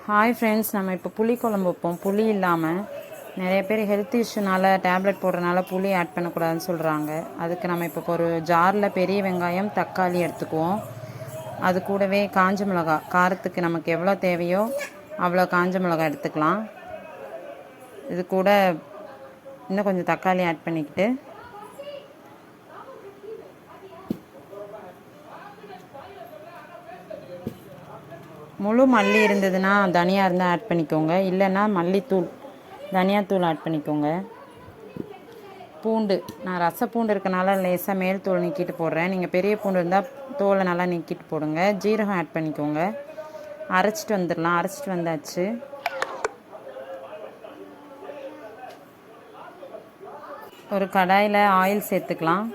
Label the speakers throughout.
Speaker 1: Hi friends, நம்ம இப்போ புளி குழம்பு வைப்போம். புளி இல்லாமல் நிறைய பேர் ஹெல்த் இஷ்யூனால் டேப்லெட் போடுறதுனால புளி ஆட் பண்ணக்கூடாதுன்னு சொல்கிறாங்க. அதுக்கு நம்ம இப்போ ஒரு ஜாரில் பெரிய வெங்காயம், தக்காளி எடுத்துக்குவோம். அது கூடவே காஞ்ச மிளகா, காரத்துக்கு நமக்கு எவ்வளோ தேவையோ அவ்வளோ காஞ்ச மிளகா எடுத்துக்கலாம். இது கூட இன்னும் கொஞ்சம் தக்காளி ஆட் பண்ணிக்கிட்டு முழு மல்லி இருந்ததுன்னா தனியாக இருந்தால் ஆட் பண்ணிக்கோங்க, இல்லைன்னா மல்லித்தூள் தனியாத்தூள் ஆட் பண்ணிக்கோங்க. பூண்டு, நான் ரசப்பூண்டு இருக்கனால லேசாக மேல் தோல் நீக்கிட்டு போடுறேன். நீங்கள் பெரிய பூண்டு இருந்தால் தோலை நல்லா நீக்கிட்டு போடுங்க. ஜீரகம் ஆட் பண்ணிக்கோங்க. அரைச்சிட்டு வந்துடலாம். அரைச்சிட்டு வந்தாச்சு. ஒரு கடாயில் ஆயில் சேர்த்துக்கலாம்.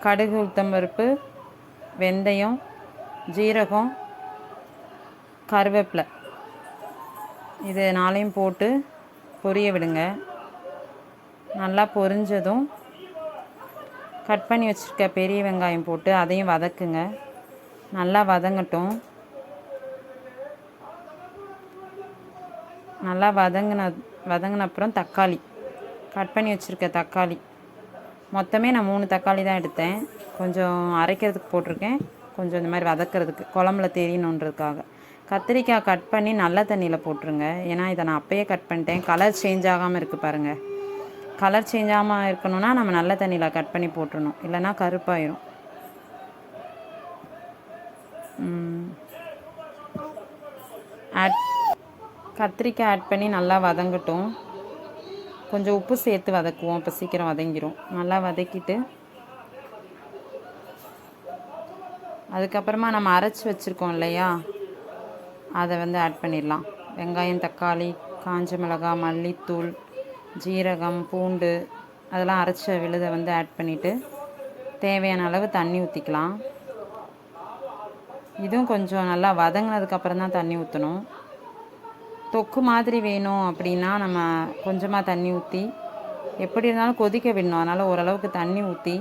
Speaker 1: கடுகு, உளுத்தம்பருப்பு, வெந்தயம், ஜீரகம், கருவேப்பிலை, இது நாளையும் போட்டு பொரிய விடுங்க. நல்லா பொரிஞ்சதும் கட் பண்ணி வச்சுருக்க பெரிய வெங்காயம் போட்டு அதையும் வதக்குங்க. நல்லா வதங்கட்டும். நல்லா வதங்கின அப்புறம் தக்காளி, கட் பண்ணி வச்சுருக்க தக்காளி, மொத்தமே நான் 3 தக்காளி தான் எடுத்தேன். கொஞ்சம் அரைக்கிறதுக்கு போட்டிருக்கேன், கொஞ்சம் இந்த மாதிரி வதக்கிறதுக்கு குழம்புல தெரியணுன்றதுக்காக. கத்திரிக்காய் கட் பண்ணி நல்ல தண்ணியில் போட்டுருங்க. ஏன்னா இதை நான் அப்போயே கட் பண்ணிட்டேன். கலர் சேஞ்ச் ஆகாமல் இருக்குது பாருங்கள். கலர் சேஞ்ச் ஆகாமல் இருக்கணும்னா நம்ம நல்ல தண்ணியில் கட் பண்ணி போட்டுடணும், இல்லைன்னா கருப்பாயிரும். கத்திரிக்காய் ஆட் பண்ணி நல்லா வதங்கட்டும். கொஞ்சம் உப்பு சேர்த்து வதக்குவோம், இப்போ சீக்கிரம் வதங்கிடும். நல்லா வதக்கிட்டு அதுக்கப்புறமா நம்ம அரைச்சி வச்சுருக்கோம் இல்லையா, அதை ஆட் பண்ணிடலாம். வெங்காயம், தக்காளி, காஞ்ச மிளகாய், மல்லித்தூள், ஜீரகம், பூண்டு அதெல்லாம் அரைச்ச விழுதை ஆட் பண்ணிவிட்டு தேவையான அளவு தண்ணி ஊற்றிக்கலாம். இதுவும் கொஞ்சம் நல்லா வதங்கினதுக்கப்புறம் தான் தண்ணி ஊற்றணும். தொக்கு மாதிரி வேணும் அப்படின்னா நம்ம கொஞ்சமாக தண்ணி ஊற்றி, எப்படி இருந்தாலும் கொதிக்க விடணும். அதனால் ஓரளவுக்கு தண்ணி ஊற்றி,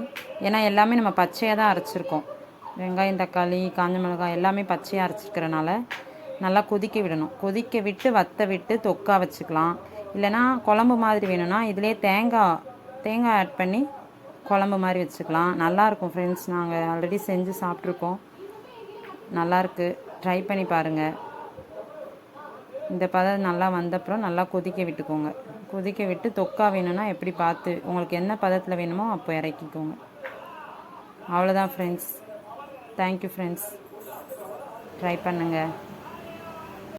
Speaker 1: ஏன்னா எல்லாமே நம்ம பச்சையாக தான் அரைச்சிருக்கோம். வெங்காயம், தக்காளி, காஞ்ச மிளகாய் எல்லாமே பச்சையாக அரைச்சிருக்கிறனால நல்லா கொதிக்க விடணும். கொதிக்க விட்டு வற்ற விட்டு தொக்கா வச்சுக்கலாம். இல்லைனா குழம்பு மாதிரி வேணும்னா இதிலே தேங்காய் ஆட் பண்ணி குழம்பு மாதிரி வச்சுக்கலாம். நல்லாயிருக்கும் ஃப்ரெண்ட்ஸ். நாங்கள் ஆல்ரெடி செஞ்சு சாப்பிட்ருக்கோம், நல்லாயிருக்கு. ட்ரை பண்ணி பாருங்கள். இந்த பதம் நல்லா வந்தப்புறம் நல்லா கொதிக்க விட்டுக்கோங்க. கொதிக்க விட்டு தொக்கா வேணும்னா எப்படி பார்த்து உங்களுக்கு என்ன பதத்தில் வேணுமோ அப்போ இறக்கிக்கோங்க. அவ்வளோதான் ஃப்ரெண்ட்ஸ். Thank you friends. ட்ரை பண்ணுங்கள்.